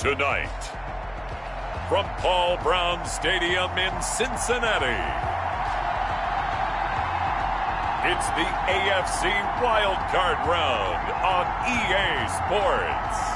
Tonight, from Paul Brown Stadium in Cincinnati, it's the AFC Wild Card Round on EA Sports.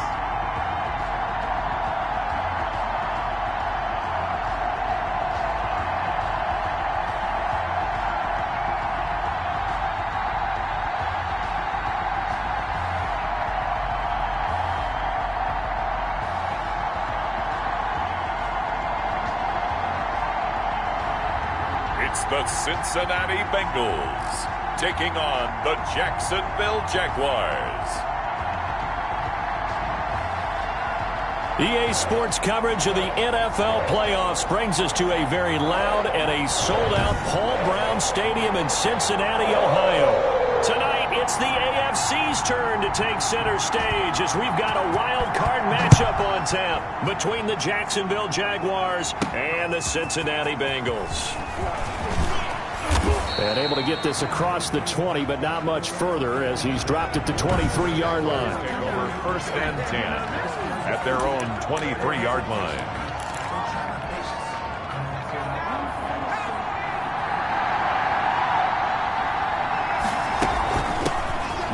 The Cincinnati Bengals taking on the Jacksonville Jaguars. EA Sports coverage of the NFL playoffs brings us to a very loud and a sold-out Paul Brown Stadium in Cincinnati, Ohio. Tonight, it's the AFC's turn to take center stage as we've got a wild card matchup on tap between the Jacksonville Jaguars and the Cincinnati Bengals. And able to get this across the 20, but not much further as he's dropped it to 23-yard line. Over 1st and 10 at their own 23-yard line.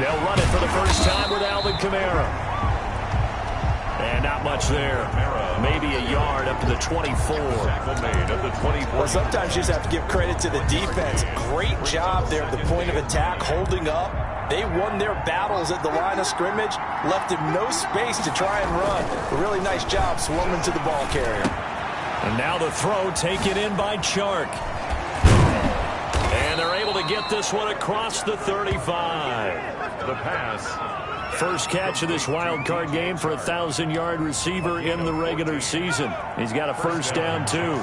They'll run it for the first time with Alvin Kamara. And not much there. Maybe a yard up to the 24. Well, sometimes you just have to give credit to the defense. Great job there at the point of attack, holding up. They won their battles at the line of scrimmage, left him no space to try and run. A really nice job swarming to the ball carrier. And now the throw taken in by Chark. And they're able to get this one across the 35. The pass. First catch of this wild card game for a 1,000-yard receiver in the regular season. He's got a first down, too.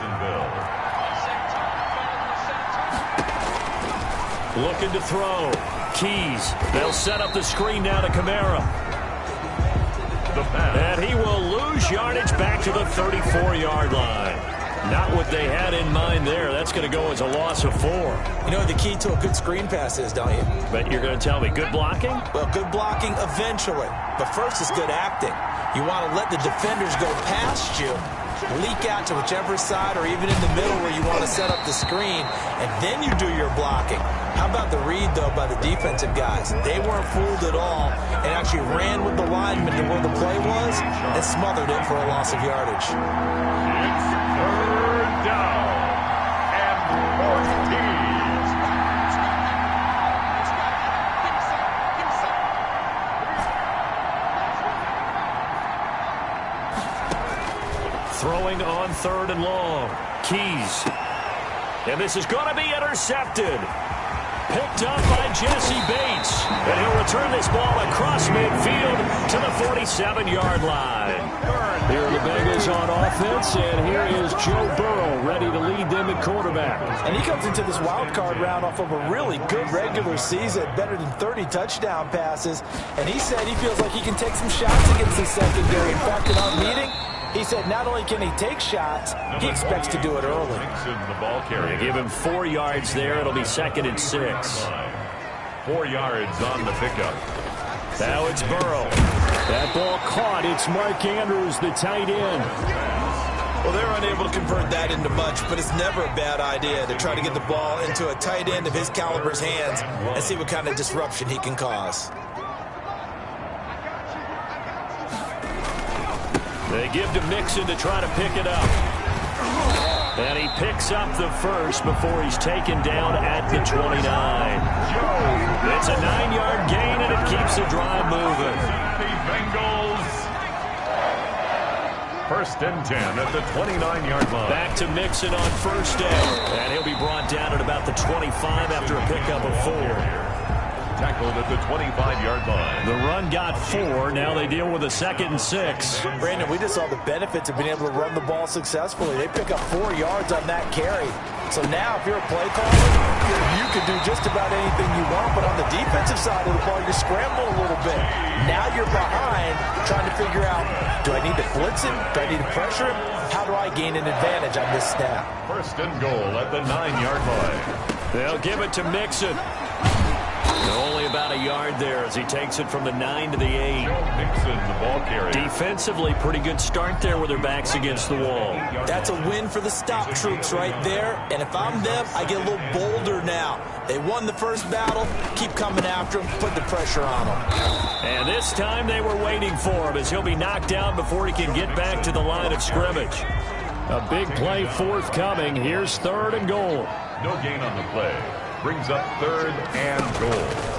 Looking to throw. Keys. They'll set up the screen now to Kamara. And he will lose yardage back to the 34-yard line. Not what they had in mind there. That's going to go as a loss of 4. You know what the key to a good screen pass is, don't you? But you're going to tell me, good blocking? Well, good blocking eventually. But first is good acting. You want to let the defenders go past you, leak out to whichever side or even in the middle where you want to set up the screen, and then you do your blocking. How about the read, though, by the defensive guys? They weren't fooled at all and actually ran with the lineman to where the play was and smothered it for a loss of yardage. It's 3rd down and 14. Throwing on 3rd and long. Keys. And this is going to be intercepted. Picked up by Jesse Bates. And he'll return this ball across midfield to the 47-yard line. Here are the Bengals on offense, and here is Joe Burrow ready to lead them at quarterback. And he comes into this wild card round off of a really good regular season, better than 30 touchdown passes. And he said he feels like he can take some shots against the secondary. In fact, in our meeting, he said not only can he take shots, he expects to do it early. They give him 4 yards there. It'll be 2nd and 6. 4 yards on the pickup. Now it's Burrow. That ball caught. It's Mark Andrews, the tight end. Well, they're unable to convert that into much, but it's never a bad idea to try to get the ball into a tight end of his caliber's hands and see what kind of disruption he can cause. They give to Mixon to try to pick it up. And he picks up the first before he's taken down at the 29. It's a 9-yard gain, and it keeps the drive moving. Bengals. 1st and 10 at the 29-yard line. Back to Mixon on 1st down. And he'll be brought down at about the 25 after a pickup of 4. Tackled at the 25-yard line. The run got 4. Now they deal with a 2nd and 6. Brandon, we just saw the benefits of being able to run the ball successfully. They pick up 4 yards on that carry. So now if you're a play caller, you can do just about anything you want. But on the defensive side of the ball, you're scrambling a little bit. Now you're behind trying to figure out, do I need to blitz him? Do I need to pressure him? How do I gain an advantage on this snap? 1st and goal at the 9-yard line. They'll give it to Mixon. Only about a yard yard there as he takes it from the 9 to the 8. Nixon, the ball carrier. Defensively, pretty good start there with their backs against the wall. That's a win for the stop troops right there. And if I'm them, I get a little bolder now. They won the first battle. Keep coming after him. Put the pressure on him. And this time they were waiting for him as he'll be knocked down before he can get back to the line of scrimmage. A big play forthcoming. Here's 3rd and goal. No gain on the play. Brings up 3rd and goal.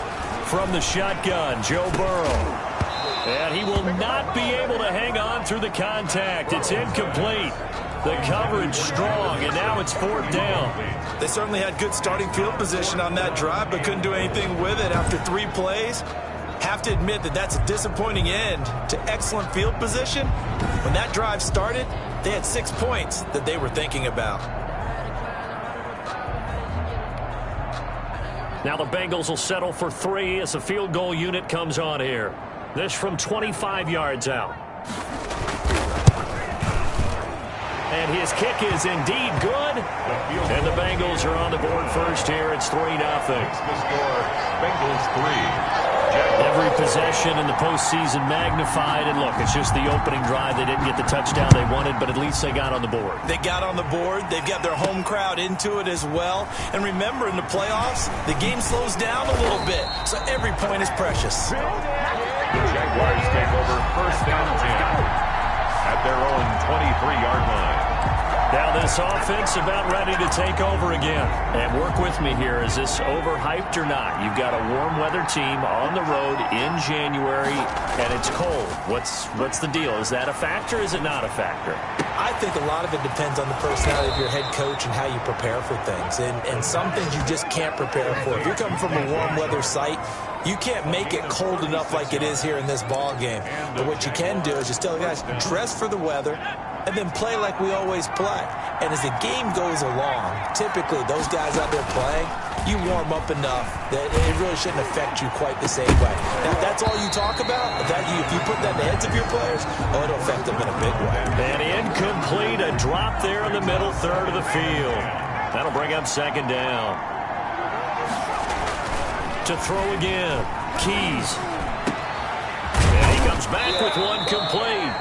From the shotgun, Joe Burrow. And he will not be able to hang on through the contact. It's incomplete. The coverage strong, and now it's 4th down. They certainly had good starting field position on that drive, but couldn't do anything with it after 3 plays. Have to admit that that's a disappointing end to excellent field position. When that drive started, they had 6 points that they were thinking about. Now the Bengals will settle for 3 as the field goal unit comes on here. This from 25 yards out. And his kick is indeed good. And the Bengals are on the board first here. It's 3-0. The score, Bengals 3. Every possession in the postseason magnified. And look, it's just the opening drive. They didn't get the touchdown they wanted, but at least they got on the board. They got on the board. They've got their home crowd into it as well. And remember, in the playoffs, the game slows down a little bit. So every point is precious. The Jaguars take over 1st and 10 at their own 23-yard line. Now this offense about ready to take over again. And work with me here. Is this overhyped or not? You've got a warm weather team on the road in January, and it's cold. What's the deal? Is that a factor? Is it not a factor? I think a lot of it depends on the personality of your head coach and how you prepare for things. And some things you just can't prepare for. If you're coming from a warm weather site, you can't make it cold enough like it is here in this ball game. But what you can do is just tell the guys, dress for the weather, and then play like we always play. And as the game goes along, typically those guys out there playing, you warm up enough that it really shouldn't affect you quite the same way. Now, if that's all you talk about, if you put that in the heads of your players, it'll affect them in a big way. And incomplete, a drop there in the middle third of the field. That'll bring up 2nd down. To throw again, Keys. And he comes back with one complete.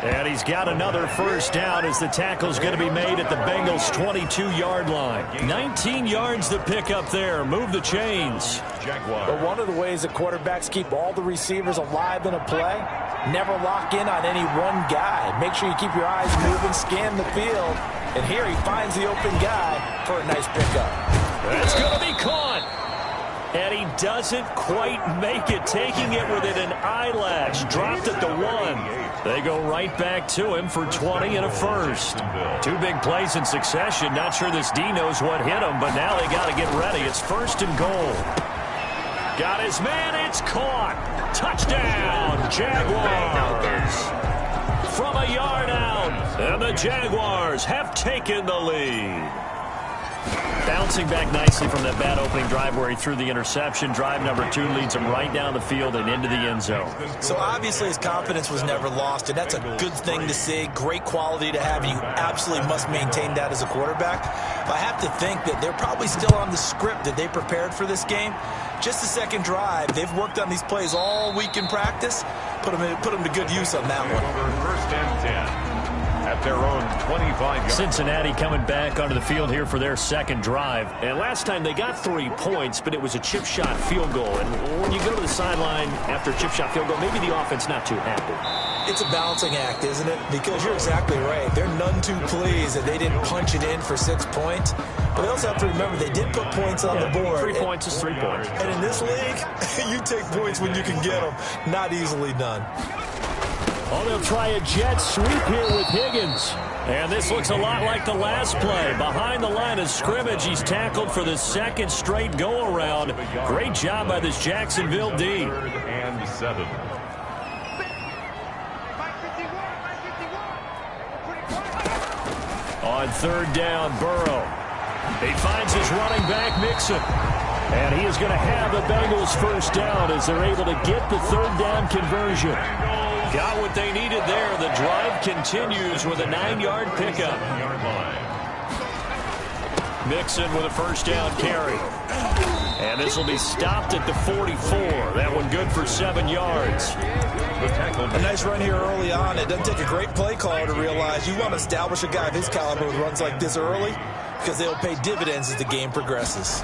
And he's got another 1st down as the tackle's going to be made at the Bengals' 22-yard line. 19 yards to pick up there. Move the chains. But one of the ways that quarterbacks keep all the receivers alive in a play, never lock in on any one guy. Make sure you keep your eyes moving, scan the field. And here he finds the open guy for a nice pickup. That's going to be caught. And he doesn't quite make it, taking it within an eyelash. Dropped at the 1. They go right back to him for 20 and a 1st. 2 big plays in succession. Not sure this D knows what hit him, but now they got to get ready. It's 1st and goal. Got his man. It's caught. Touchdown, Jaguars. From a yard out, and the Jaguars have taken the lead. Bouncing back nicely from that bad opening drive where he threw the interception. Drive number 2 leads him right down the field and into the end zone. So obviously his confidence was never lost, and that's a good thing to see. Great quality to have, and you absolutely must maintain that as a quarterback. But I have to think that they're probably still on the script that they prepared for this game. Just the 2nd drive. They've worked on these plays all week in practice. Put them to good use on that one. 1st and 10. At their own 25-yard. Cincinnati coming back onto the field here for their 2nd drive. And last time they got 3 points, but it was a chip shot field goal. And when you go to the sideline after a chip shot field goal, maybe the offense not too happy. It's a balancing act, isn't it? Because you're exactly right. They're none too pleased that they didn't punch it in for 6 points. But they also have to remember they did put points on the board. 3 points is 3 points. And in this league, you take points when you can get them. Not easily done. Oh, they'll try a jet sweep here with Higgins. And this looks a lot like the last play. Behind the line of scrimmage, he's tackled for the 2nd straight go-around. Great job by this Jacksonville D. 3rd and 7. On 3rd down, Burrow. He finds his running back, Mixon. And he is going to have the Bengals 1st down as they're able to get the 3rd down conversion. Got what they needed there. The drive continues with a 9-yard pickup. Mixon with a 1st down carry. And And this will be stopped at the 44. That one good for 7 yards. A nice run here early on. It doesn't take a great play caller to realize you want to establish a guy of his caliber with runs like this early because they'll pay dividends as the game progresses.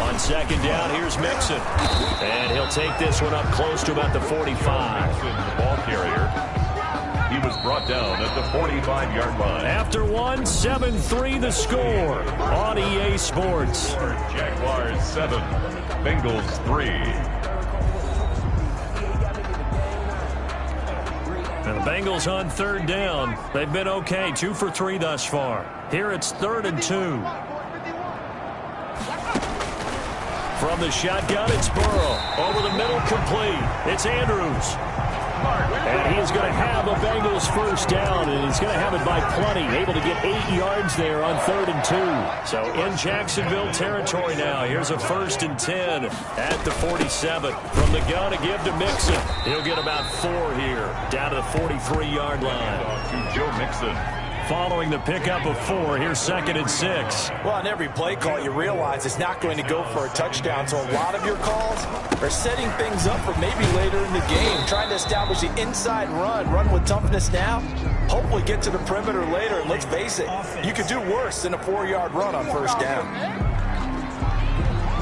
On second down, here's Mixon. And he'll take this one up close to about the 45. The ball carrier. He was brought down at the 45-yard line. After one, 7-3 the score on EA Sports. Jaguars 7, Bengals 3. And the Bengals on third down. They've been okay, 2 for 3 thus far. Here it's 3rd and 2. From the shotgun, it's Burrow. Over the middle, complete. It's Andrews. And he is going to have a Bengals first down, and he's going to have it by plenty. Able to get 8 yards there on 3rd and 2. So in Jacksonville territory now. Here's a 1st and 10 at the 47. From the gun to give to Mixon. He'll get about 4 here, down to the 43-yard line. To Joe Mixon. Following the pickup of 4, here's 2nd and 6. Well, on every play call, you realize it's not going to go for a touchdown, so a lot of your calls are setting things up for maybe later in the game, trying to establish the inside run with toughness now, hopefully get to the perimeter later, and let's face it, you could do worse than a 4-yard run on first down.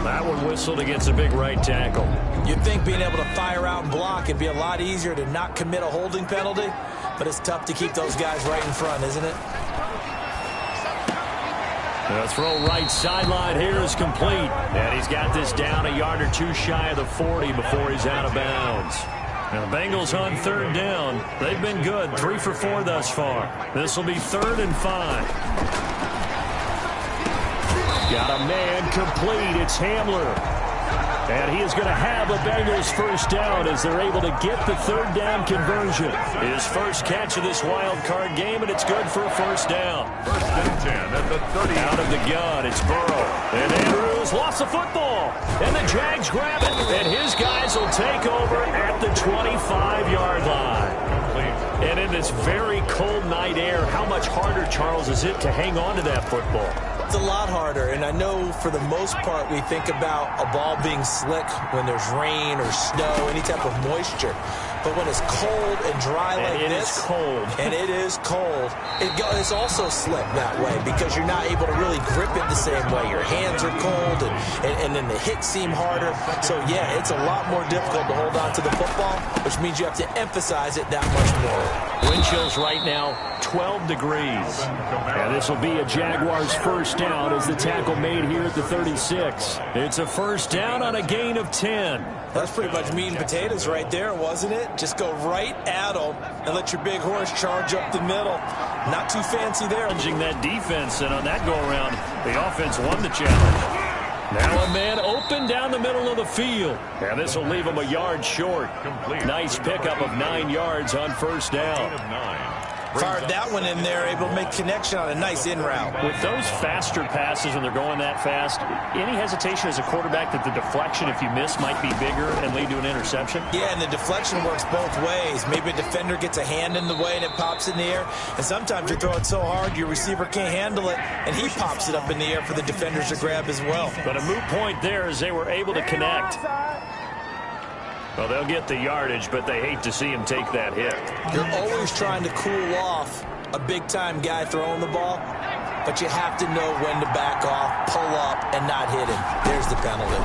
That one whistled against a big right tackle. You'd think being able to fire out and block would be a lot easier to not commit a holding penalty, but it's tough to keep those guys right in front, isn't it? The throw right sideline here is complete. And he's got this down a yard or 2 shy of the 40 before he's out of bounds. And the Bengals on 3rd down. They've been good, 3 for 4 thus far. This will be 3rd and 5. Got a man complete. It's Hamler. And he is going to have a Bengals first down as they're able to get the 3rd down conversion. His first catch of this wild card game, and it's good for a first down. 1st and 10 at the 30. Out of the gun, it's Burrow. And Andrews lost the football. And the Jags grab it. And his guys will take over at the 25-yard line. And in this very cold night air, how much harder, Charles, is it to hang on to that football? It's a lot harder, and I know for the most part we think about a ball being slick when there's rain or snow, any type of moisture. But when it's cold and dry like this, it's cold. And it is cold, it's also slick that way because you're not able to really grip it the same way. Your hands are cold, and then the hits seem harder. So, yeah, it's a lot more difficult to hold on to the football, which means you have to emphasize it that much more. Wind chills right now, 12 degrees. And this will be a Jaguars first down as the tackle made here at the 36. It's a first down on a gain of 10. That's pretty much meat and potatoes right there, wasn't it? Just go right at them and let your big horse charge up the middle. Not too fancy there. Challenging that defense, and on that go-around, the offense won the challenge. Now a man open down the middle of the field. And this will leave him a yard short. Nice pickup of 9 yards on first down. Fired that one in there, able to make connection on a nice in route. With those faster passes when they're going that fast, any hesitation as a quarterback that the deflection, if you miss, might be bigger and lead to an interception? Yeah, and the deflection works both ways. Maybe a defender gets a hand in the way and it pops in the air. And sometimes you throw it so hard your receiver can't handle it, and he pops it up in the air for the defenders to grab as well. But a moot point there as they were able to connect. Well, they'll get the yardage, but they hate to see him take that hit. You're always trying to cool off a big-time guy throwing the ball, but you have to know when to back off, pull up, and not hit him. There's the penalty.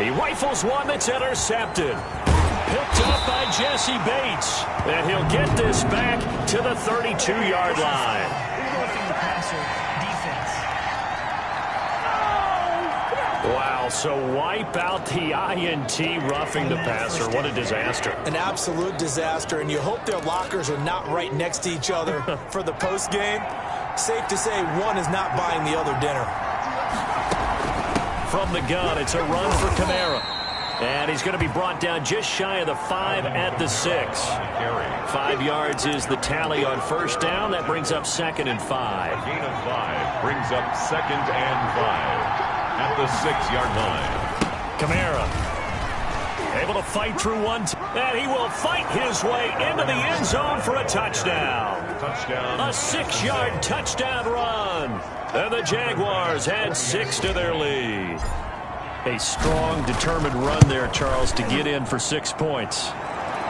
He rifles one that's intercepted. Picked up by Jesse Bates. And he'll get this back to the 32-yard line. Wow, so wipe out the INT roughing the passer. What a disaster. An absolute disaster, and you hope their lockers are not right next to each other for the postgame. Safe to say one is not buying the other dinner. From the gun, it's a run for Kamara. And he's going to be brought down just shy of the 5 at the 6. 5 yards is the tally on first down. That brings up 2nd and 5. A gain of 5 brings up 2nd and 5. At the 6-yard line. Kamara able to fight through one, and he will fight his way into the end zone for a touchdown. Touchdown. A 6-yard touchdown run. run. And the Jaguars had 6 to their lead. A strong, determined run there, Charles, to get in for 6 points.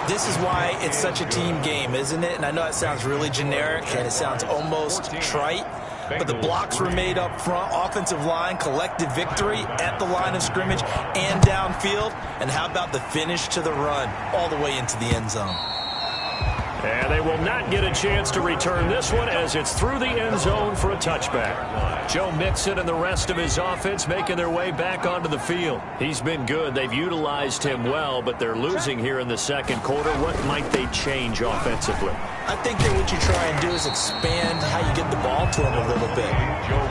This is why it's such a team game, isn't it? And I know it sounds really generic and it sounds almost trite, but the blocks were made up front, offensive line, collective victory at the line of scrimmage and downfield. And how about the finish to the run all the way into the end zone? And they will not get a chance to return this one as it's through the end zone for a touchback. Joe Mixon and the rest of his offense making their way back onto the field. He's been good. They've utilized him well, but they're losing here in the second quarter. What might they change offensively? I think that what you try and do is expand how you get the ball to him a little bit.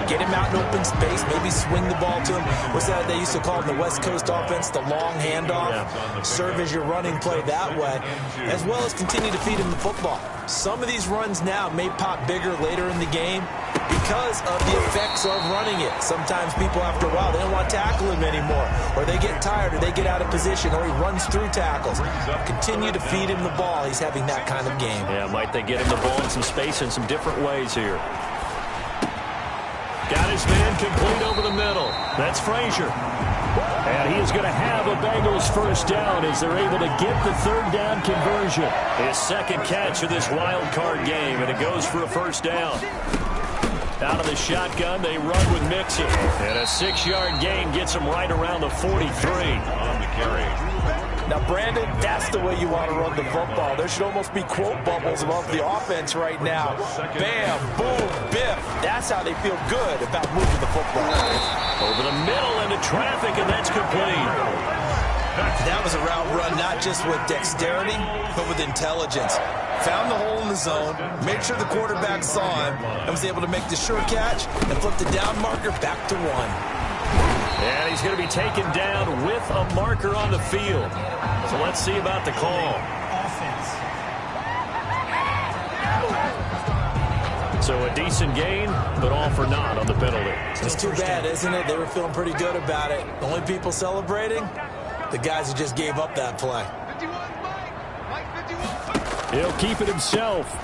Get him out in open space, maybe swing the ball to him. What's that they used to call in the West Coast offense, the long handoff? Yeah. Serve as your running play that way, as well as continue to feed him the football. Some of these runs now may pop bigger later in the game because of the effects of running it. Sometimes people, after a while, they don't want to tackle him anymore, or they get tired, or they get out of position, or he runs through tackles. Continue to feed him the ball. He's having that kind of game. Yeah, might they get him the ball in some space in some different ways here. Got his man complete over the middle. That's Frazier. And he is going to have a Bengals first down as they're able to get the third down conversion. His second catch of this wild card game, and it goes for a first down. Out of the shotgun, they run with Mixon. And a 6-yard gain gets him right around the 43 on the carry. Now, Brandon, that's the way you want to run the football. There should almost be quote bubbles above the offense right now. Bam, boom, biff. That's how they feel good about moving the football. Over the middle into traffic, and that's complete. That was a route run not just with dexterity, but with intelligence. Found the hole in the zone, made sure the quarterback saw him, and was able to make the sure catch and flip the down marker back to 1. And he's going to be taken down with a marker on the field. So let's see about the call. So a decent gain, but all for naught on the penalty. It's too bad, isn't it? They were feeling pretty good about it. The only people celebrating, the guys who just gave up that play. He'll keep it himself.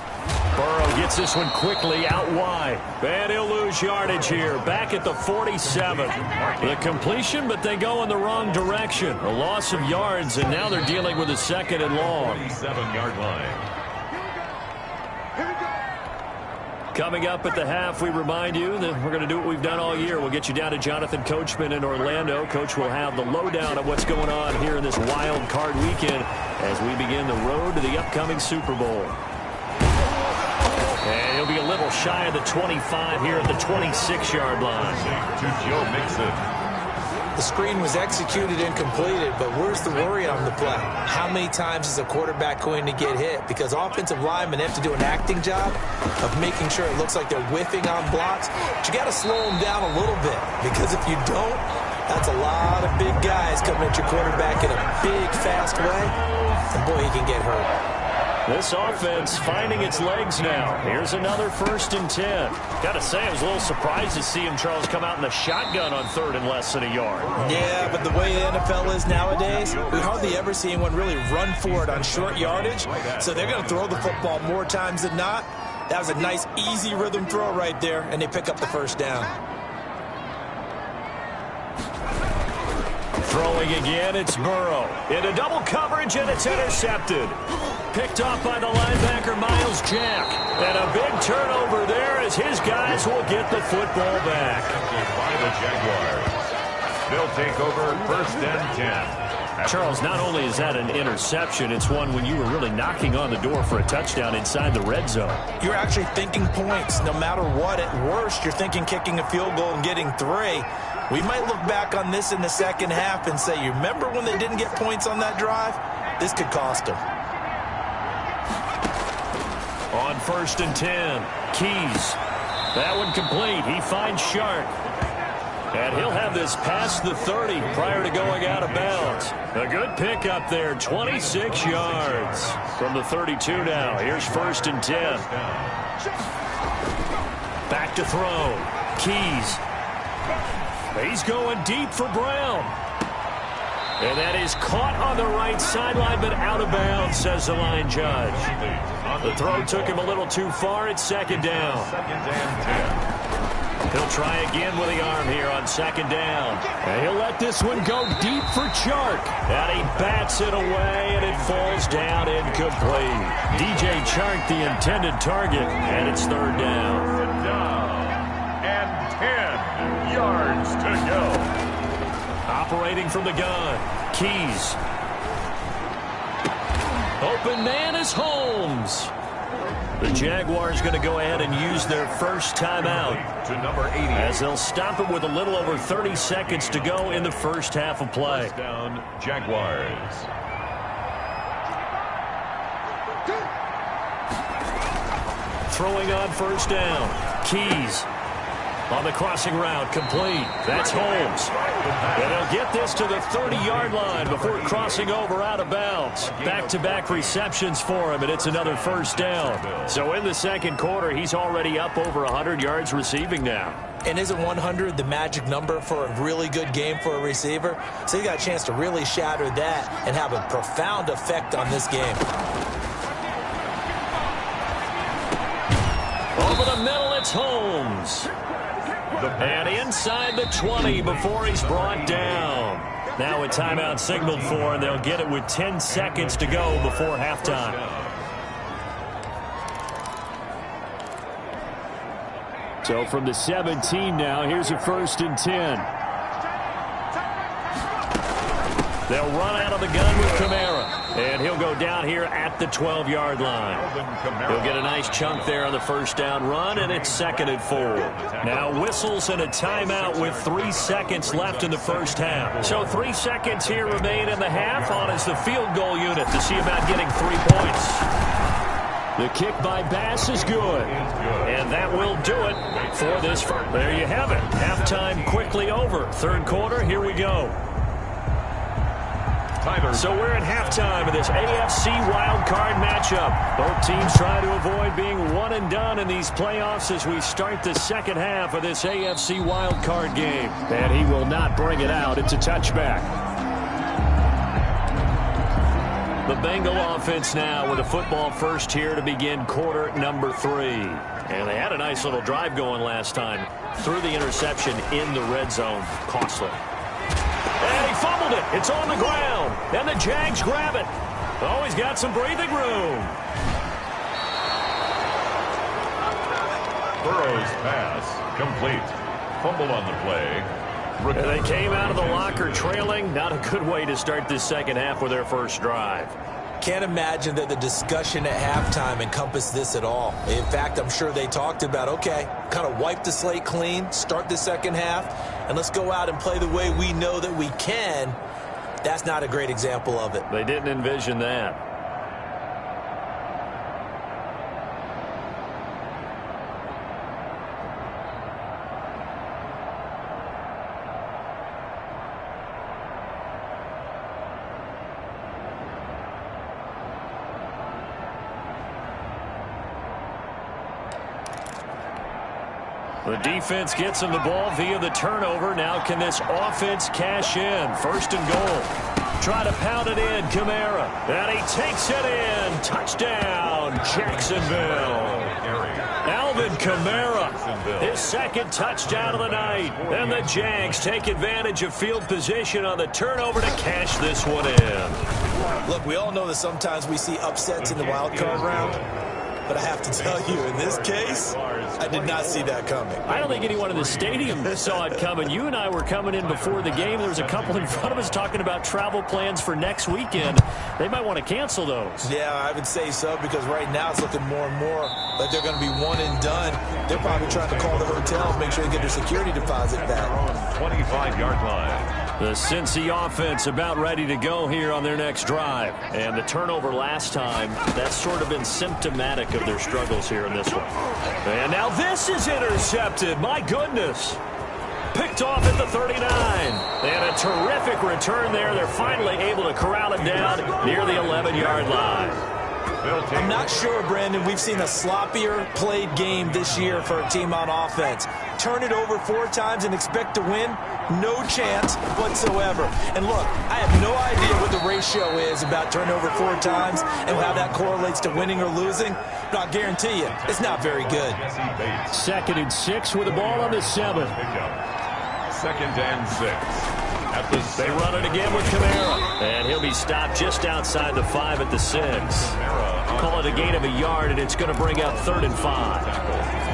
Burrow gets this one quickly out wide. And he'll lose yardage here. Back at the 47. The completion, but they go in the wrong direction. A loss of yards, and now they're dealing with a second and long. 7-yard line. Coming up at the half, we remind you that we're going to do what we've done all year. We'll get you down to Jonathan Coachman in Orlando. Coach will have the lowdown of what's going on here in this wild card weekend as we begin the road to the upcoming Super Bowl. And he'll be a little shy of the 25 here at the 26-yard line. To Joe Mixon. The screen was executed and completed, but where's the worry on the play? How many times is a quarterback going to get hit? Because offensive linemen have to do an acting job of making sure it looks like they're whiffing on blocks. But you got to slow them down a little bit, because if you don't, that's a lot of big guys coming at your quarterback in a big, fast way. And boy, he can get hurt. This offense finding its legs now. Here's another 1st and 10. Got to say, I was a little surprised to see him, Charles, come out in the shotgun on 3rd and less than a yard. Yeah, but the way the NFL is nowadays, we hardly ever see anyone really run for it on short yardage. So they're going to throw the football more times than not. That was a nice, easy rhythm throw right there, and they pick up the first down. Throwing again, it's Burrow. Into double coverage, and it's intercepted. Picked off by the linebacker, Miles Jack. And a big turnover there as his guys will get the football back. By the Jaguars. They'll take over 1st and 10. Charles, not only is that an interception, it's one when you were really knocking on the door for a touchdown inside the red zone. You're actually thinking points. No matter what, at worst, you're thinking kicking a field goal and getting 3. We might look back on this in the second half and say, you remember when they didn't get points on that drive? This could cost them. On 1st and 10, Keys. That one complete. He finds Shark. And he'll have this past the 30 prior to going out of bounds. A good pickup there, 26 yards from the 32 now. Here's 1st and 10. Back to throw. Keys. He's going deep for Brown. And that is caught on the right sideline, but out of bounds, says the line judge. The throw took him a little too far. It's 2nd down. 2nd and 10. He'll try again with the arm here on second down. And he'll let this one go deep for Chark. And he bats it away, and it falls down incomplete. DJ Chark, the intended target, and it's third down. And 10 yards to go. Operating from the gun, Keys. Open man is Holmes. The Jaguars going to go ahead and use their first timeout To number 80. as they'll stop it with a little over 30 seconds to go in the first half of play. First down, Jaguars. Throwing on first down, Keys. On the crossing route, complete. That's Holmes. And they'll get this to the 30-yard line before crossing over out of bounds. Back-to-back receptions for him, and it's another first down. So in the second quarter, he's already up over 100 yards receiving now. And isn't 100 the magic number for a really good game for a receiver? So you got a chance to really shatter that and have a profound effect on this game. Over the middle, it's Holmes. And inside the 20 before he's brought down. Now a timeout signaled for, and they'll get it with 10 seconds to go before halftime. So from the 17 now, here's a 1st and 10. They'll run out of the gun with Kamara. And he'll go down here at the 12-yard line. He'll get a nice chunk there on the first down run, and it's 2nd and 4. Now whistles and a timeout with 3 seconds left in the first half. So 3 seconds here remain in the half on as the field goal unit to see about getting 3 points. The kick by Bass is good. And that will do it for this. There you have it. Halftime quickly over. Third quarter, here we go. So we're at halftime of this AFC wildcard matchup. Both teams trying to avoid being one and done in these playoffs as we start the second half of this AFC wildcard game. And he will not bring it out. It's a touchback. The Bengal offense now with a football first here to begin quarter number 3. And they had a nice little drive going last time. Threw the interception in the red zone. Costly. And he fumbled it. It's on the ground. And the Jags grab it. Oh, he's got some breathing room. Burrow's pass complete. Fumble on the play. And they came out of the locker trailing. Not a good way to start this second half with their first drive. Can't imagine that the discussion at halftime encompassed this at all. In fact, I'm sure they talked about, okay, kind of wipe the slate clean, start the second half, and let's go out and play the way we know that we can. That's not a great example of it. They didn't envision that. The defense gets him the ball via the turnover. Now can this offense cash in? 1st and goal. Try to pound it in, Kamara. And he takes it in. Touchdown, Jacksonville. Alvin Kamara, his 2nd touchdown of the night. And the Jags take advantage of field position on the turnover to cash this one in. Look, we all know that sometimes we see upsets in the wild card round. But I have to tell you, in this case, I did not see that coming. I don't think anyone in the stadium saw it coming. You and I were coming in before the game. There was a couple in front of us talking about travel plans for next weekend. They might want to cancel those. Yeah, I would say so, because right now it's looking more and more like they're going to be one and done. They're probably trying to call the hotel and make sure they get their security deposit back. 25-yard line. The Cincy offense about ready to go here on their next drive. And the turnover last time, that's sort of been symptomatic of their struggles here in this one. And now this is intercepted. My goodness. Picked off at the 39. And a terrific return there. They're finally able to corral it down near the 11-yard line. I'm not sure, Brandon, we've seen a sloppier played game this year for a team on offense. turn it over 4 times and expect to win? No chance whatsoever. And look, I have no idea what the ratio is about turnover 4 times and how that correlates to winning or losing, but I'll guarantee you, it's not very good. 2nd and 6 with the ball on the 7. 2nd and 6. They run it again with Kamara. And he'll be stopped just outside the 5 at the 6. Call it a gain of a yard, and it's going to bring up 3rd and 5.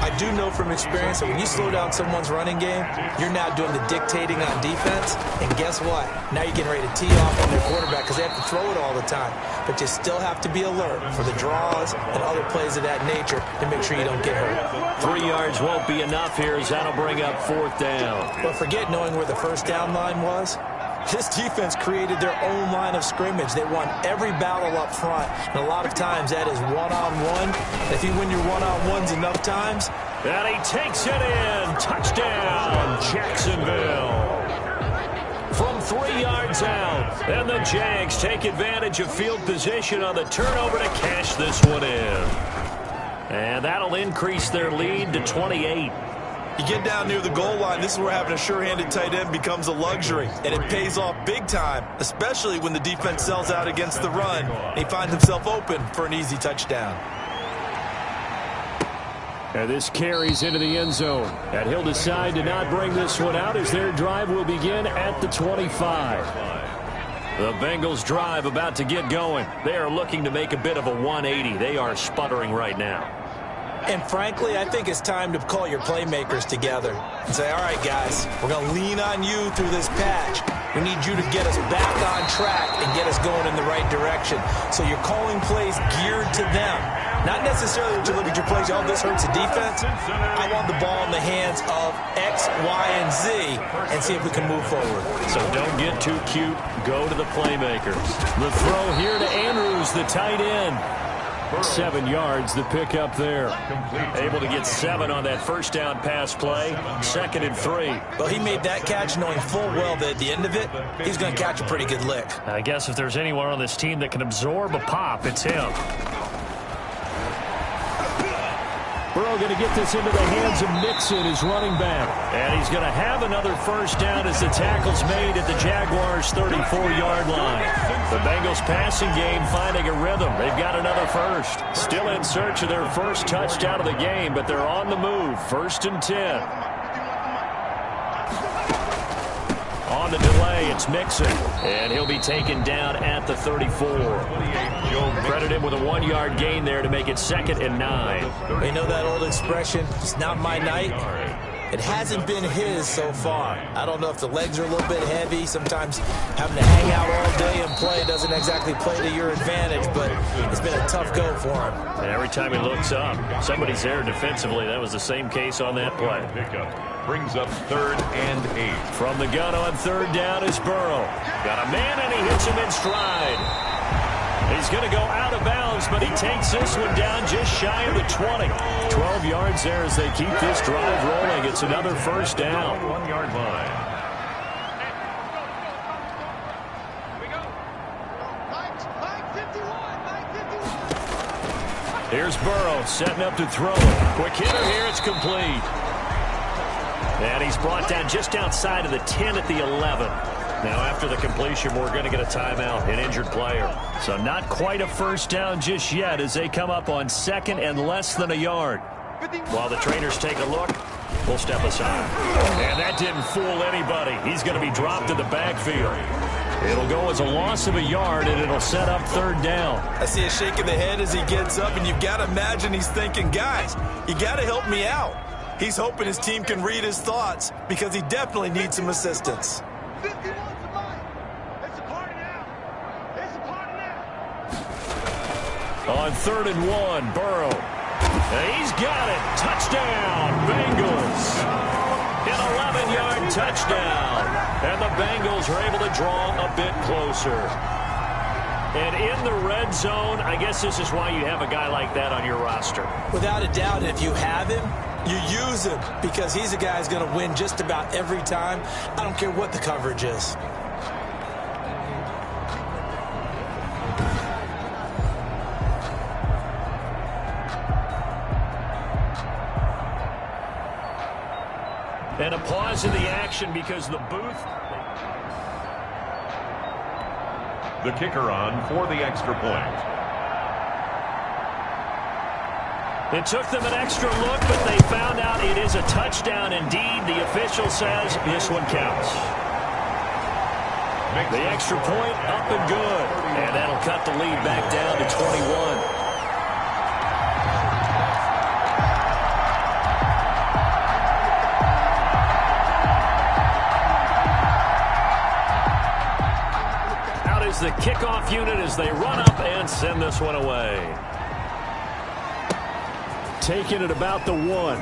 I do know from experience that when you slow down someone's running game, you're now doing the dictating on defense. And guess what? Now you're getting ready to tee off on their quarterback because they have to throw it all the time. But you still have to be alert for the draws and other plays of that nature to make sure you don't get hurt. 3 yards won't be enough here as that'll bring up 4th down. But forget knowing where the first down line was. This defense created their own line of scrimmage. They won every battle up front, and a lot of times that is one-on-one. And if you win your one-on-ones enough times... And he takes it in. Touchdown, Jacksonville. From 3 yards out, and the Jags take advantage of field position on the turnover to cash this one in. And that'll increase their lead to 28. You get down near the goal line, this is where having a sure-handed tight end becomes a luxury, and it pays off big time, especially when the defense sells out against the run, and he finds himself open for an easy touchdown. And this carries into the end zone, and he'll decide to not bring this one out as their drive will begin at the 25. The Bengals drive about to get going. They are looking to make a bit of a 180. They are sputtering right now. And frankly, I think it's time to call your playmakers together and say, all right, guys, we're going to lean on you through this patch. We need you to get us back on track and get us going in the right direction. So you're calling plays geared to them. Not necessarily that you look at your plays, oh, this hurts the defense. I want the ball in the hands of X, Y, and Z and see if we can move forward. So don't get too cute. Go to the playmakers. The throw here to Andrews, the tight end. 7 yards, the pick up there. Able to get 7 on that first down pass play. 2nd and 3. Well, he made that catch knowing full well that at the end of it, he's going to catch a pretty good lick. I guess if there's anyone on this team that can absorb a pop, it's him. Burrow going to get this into the hands of Mixon, his running back. And he's going to have another first down as the tackle's made at the Jaguars' 34-yard line. The Bengals passing game finding a rhythm. They've got another first. Still in search of their first touchdown of the game, but they're on the move. 1st and 10. On the delay, it's Mixon, and he'll be taken down at the 34. Credit him with a 1-yard gain there to make it 2nd and 9. You know that old expression, it's not my night? It hasn't been his so far. I don't know if the legs are a little bit heavy. Sometimes having to hang out all day and play doesn't exactly play to your advantage, but it's been a tough go for him. And every time he looks up, somebody's there defensively. That was the same case on that play. Brings up 3rd and 8. From the gun on 3rd down is Burrow. Got a man, and he hits him in stride. He's going to go out of bounds, but he takes this one down just shy of the 20. 12 yards there as they keep this drive rolling. It's another first down. 1-yard line. Here's Burrow setting up to throw it. Quick hitter here, it's complete. And he's brought down just outside of the 10 at the 11. Now, after the completion, we're going to get a timeout, an injured player. So not quite a first down just yet as they come up on 2nd and less than a yard. While the trainers take a look, we'll step aside. And that didn't fool anybody. He's going to be dropped in the backfield. It'll go as a loss of a yard, and it'll set up 3rd down. I see a shake of the head as he gets up, and you've got to imagine he's thinking, guys, you got to help me out. He's hoping his team can read his thoughts because he definitely needs some assistance. On 3rd and 1, Burrow. He's got it. Touchdown, Bengals. An 11-yard touchdown. And the Bengals are able to draw a bit closer. And in the red zone, I guess this is why you have a guy like that on your roster. Without a doubt, if you have him, you use him because he's a guy who's going to win just about every time. I don't care what the coverage is. And a pause in the action because the booth. The kicker on for the extra point. It took them an extra look, but they found out it is a touchdown indeed. The official says this one counts. The extra point up and good. And that'll cut the lead back down to 21. The kickoff unit as they run up and send this one away. Taking it about the 1.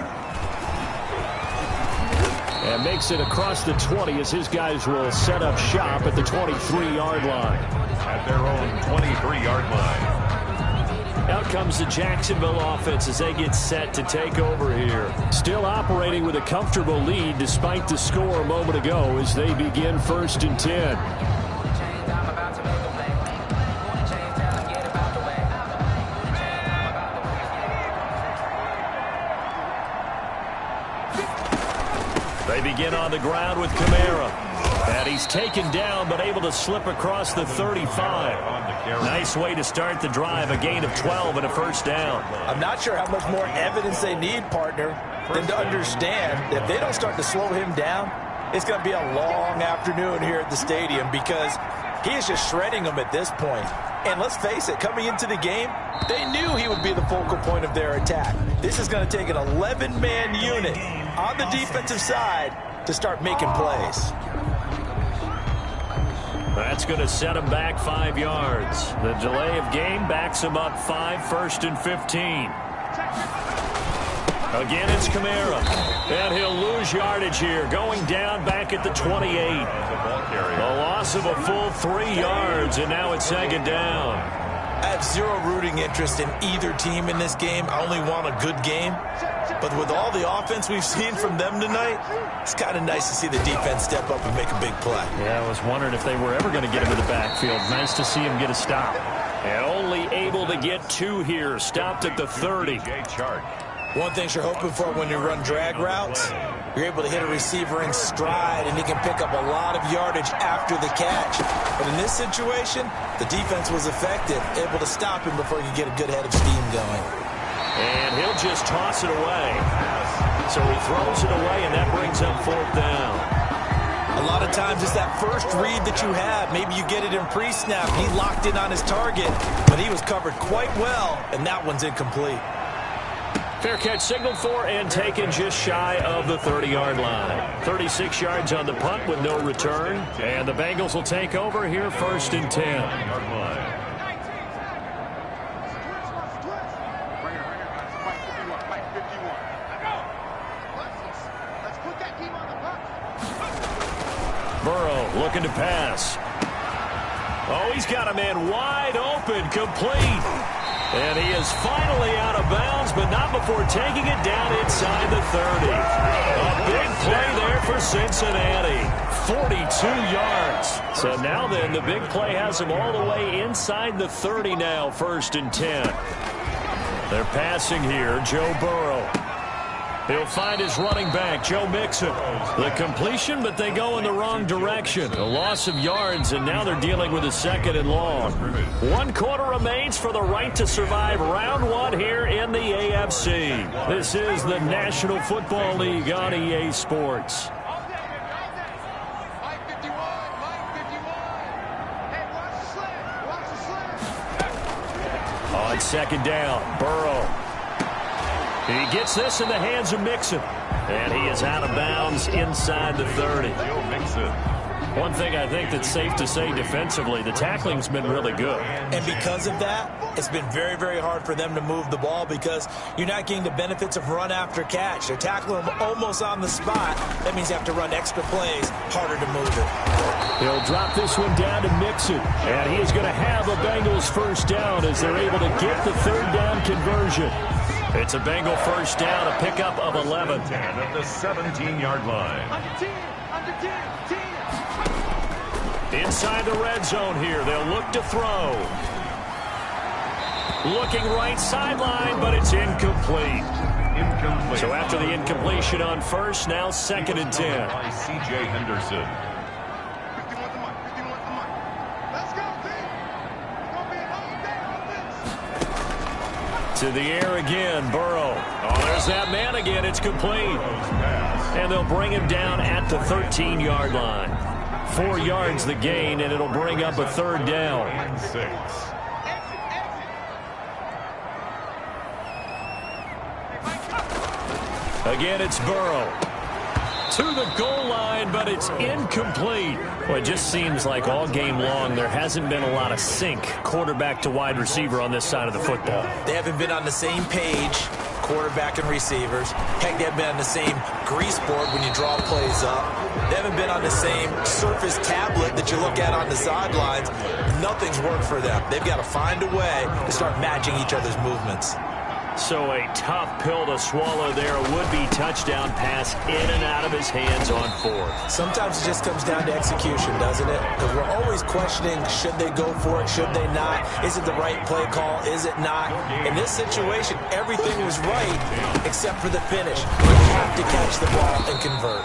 And makes it across the 20 as his guys will set up shop at the 23-yard line. At their own 23-yard line. Out comes the Jacksonville offense as they get set to take over here. Still operating with a comfortable lead despite the score a moment ago as they begin 1st and 10. They begin on the ground with Kamara. And he's taken down but able to slip across the 35. Nice way to start the drive. A gain of 12 and a first down. I'm not sure how much more evidence they need, partner, than to understand that if they don't start to slow him down, it's going to be a long afternoon here at the stadium because he is just shredding them at this point. And let's face it, coming into the game, they knew he would be the focal point of their attack. This is going to take an 11-man unit on the defensive side to start making plays. That's going to set him back 5 yards. The delay of game backs him up 5, 1st and 15. Again, it's Kamara. And he'll lose yardage here, going down back at the 28. A loss of a full 3 yards, and now it's 2nd down. I have zero rooting interest in either team in this game. I only want a good game. But with all the offense we've seen from them tonight, it's kind of nice to see the defense step up and make a big play. Yeah, I was wondering if they were ever going to get him to the backfield. Nice to see him get a stop. And only able to get 2 here. Stopped at the 30. One thing you're hoping for when you run drag routes, you're able to hit a receiver in stride, and he can pick up a lot of yardage after the catch. But in this situation, the defense was effective, able to stop him before you get a good head of steam going. And he'll just toss it away. So he throws it away, and that brings up 4th down. A lot of times it's that first read that you have. Maybe you get it in pre-snap. He locked in on his target, but he was covered quite well, and that one's incomplete. Fair catch signaled for and taken just shy of the 30-yard line. 36 yards on the punt with no return. And the Bengals will take over here 1st and 10. Burrow looking to pass. Oh, he's got a man wide open, complete. And he is finally out of bounds, but not before taking it down inside the 30. A big play there for Cincinnati. 42 yards. So now then, the big play has him all the way inside the 30 now, 1st and 10. They're passing here, Joe Burrow. He'll find his running back, Joe Mixon. The completion, but they go in the wrong direction. A loss of yards, and now they're dealing with a 2nd and long. 1 quarter remains for the right to survive round 1 here in the AFC. This is the National Football League on EA Sports. On 2nd down, Burrow. He gets this in the hands of Mixon. And he is out of bounds inside the 30. One thing I think that's safe to say defensively, the tackling's been really good. And because of that, it's been very, very hard for them to move the ball because you're not getting the benefits of run after catch. They're tackling them almost on the spot. That means you have to run extra plays, harder to move it. He'll drop this one down to Mixon. And he is going to have a Bengals 1st down as they're able to get the 3rd down conversion. It's a Bengal 1st down, a pickup of 11. 10 at the 17-yard line. Inside the red zone here, they'll look to throw. Looking right sideline, but it's incomplete. incomplete. So after the incompletion on first, now 2nd and 10. By C.J. Henderson. To the air again, Burrow. Oh, there's that man again. It's complete. And they'll bring him down at the 13-yard line. 4 yards the gain, and it'll bring up a 3rd down. And 6. Again, it's Burrow. To the goal line, but it's incomplete. Well, it just seems like all game long there hasn't been a lot of sync quarterback to wide receiver on this side of the football. They haven't been on the same page, quarterback and receivers. Heck, they haven't been on the same grease board when you draw plays up. They haven't been on the same surface tablet that you look at on the sidelines. Nothing's worked for them. They've got to find a way to start matching each other's movements. So a tough pill to swallow there. A would-be touchdown pass in and out of his hands on 4th. Sometimes it just comes down to execution, doesn't it? Because we're always questioning, should they go for it, should they not? Is it the right play call, is it not? In this situation, everything was right except for the finish. You have to catch the ball and convert.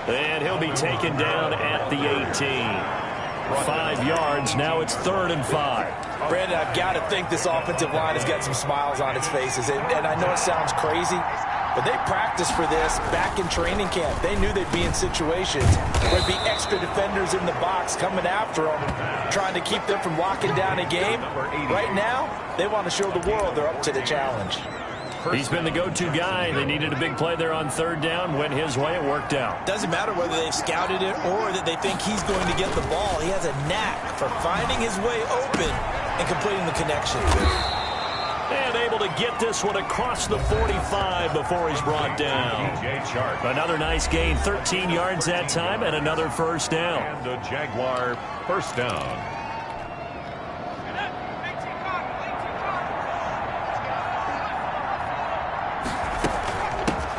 And he'll be taken down at the 18. 5 yards. Now it's 3rd and 5. Brandon, I've got to think this offensive line has got some smiles on its faces. And I know it sounds crazy, but they practiced for this back in training camp. They knew they'd be in situations where there'd be extra defenders in the box coming after them, trying to keep them from locking down a game. Right now, they want to show the world they're up to the challenge. He's been the go-to guy. They needed a big play there on 3rd down. Went his way. It worked out. Doesn't matter whether they've scouted it or that they think he's going to get the ball. He has a knack for finding his way open and completing the connection. And able to get this one across the 45 before he's brought down. Another nice gain. 13 yards that time and another 1st down. And a Jaguar 1st down.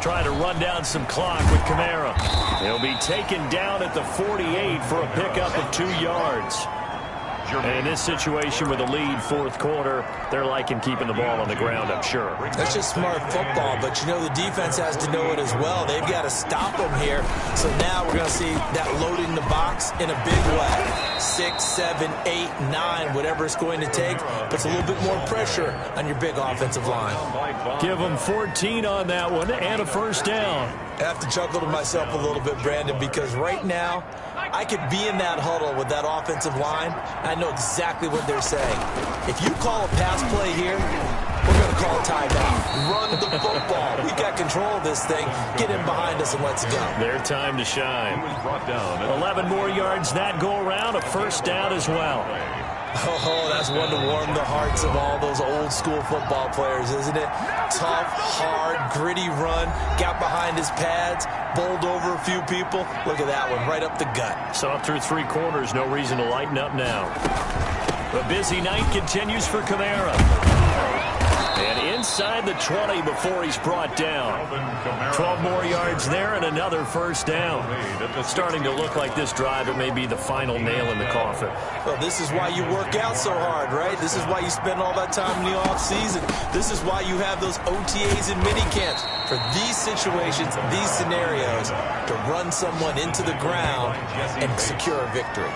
Try to run down some clock with Kamara. He'll be taken down at the 48 for a pickup of 2 yards. And in this situation with a lead 4th quarter, they're liking keeping the ball on the ground, I'm sure. That's just smart football, but you know the defense has to know it as well. They've got to stop them here. So now we're going to see that loading the box in a big way. 6, 7, 8, 9, whatever it's going to take, puts a little bit more pressure on your big offensive line. Give them 14 on that one and a 1st down. I have to chuckle to myself a little bit, Brandon, because right now I could be in that huddle with that offensive line. I know exactly what they're saying. If you call a pass play here, we're going to call a timeout. Run the football. We got control of this thing. Get in behind us and let's go. Their time to shine. He was brought down. 11 more yards that go around. A 1st down as well. Oh, that's one to warm the hearts of all those old school football players, isn't it? Tough, hard, gritty run. Got behind his pads, bowled over a few people. Look at that one, right up the gut. So through 3 quarters, no reason to lighten up now. The busy night continues for Kamara. And inside the 20 before he's brought down. 12 more yards there and another 1st down. Starting to look like this drive, it may be the final nail in the coffin. Well, this is why you work out so hard, right? This is why you spend all that time in the offseason. This is why you have those OTAs and minicamps. For these situations, these scenarios, to run someone into the ground and secure a victory.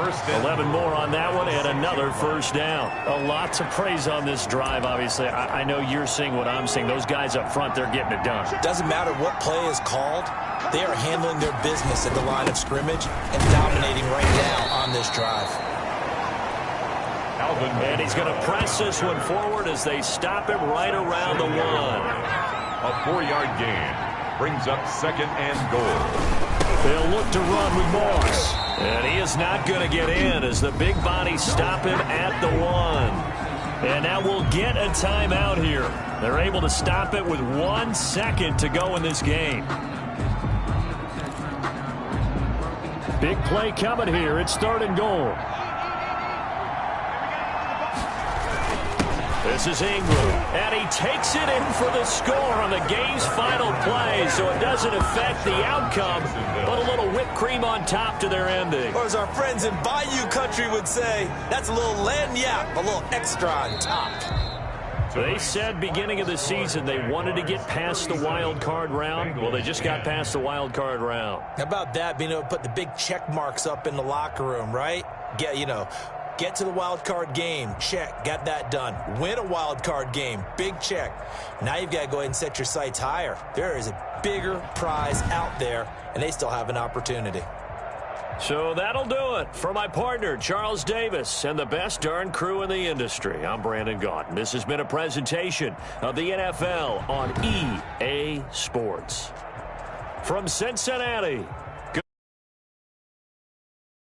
11 more on that one and another 1st down. A lot to praise on this drive, obviously. I know you're seeing what I'm seeing. Those guys up front, they're getting it done. Doesn't matter what play is called. They are handling their business at the line of scrimmage and dominating right now on this drive. And he's going to press this one forward as they stop him right around the 1. A 4-yard gain brings up 2nd and goal. They'll look to run with Moss. And he is not going to get in as the big bodies stop him at the 1. And now we'll get a timeout here. They're able to stop it with 1 second to go in this game. Big play coming here. It's 3rd and goal. This is Ingram, and he takes it in for the score on the game's final play, so it doesn't affect the outcome, but a little whipped cream on top to their ending. Or as our friends in Bayou Country would say, that's a little lagniappe, a little extra on top. They said beginning of the season they wanted to get past the wild card round. Well, they just got past the wild card round. How about that, being able to put the big check marks up in the locker room, right? Get to the wild card game. Check. Got that done. Win a wild card game. Big check. Now you've got to go ahead and set your sights higher. There is a bigger prize out there, and they still have an opportunity. So that'll do it for my partner, Charles Davis, and the best darn crew in the industry. I'm Brandon Gaudin. This has been a presentation of the NFL on EA Sports. From Cincinnati,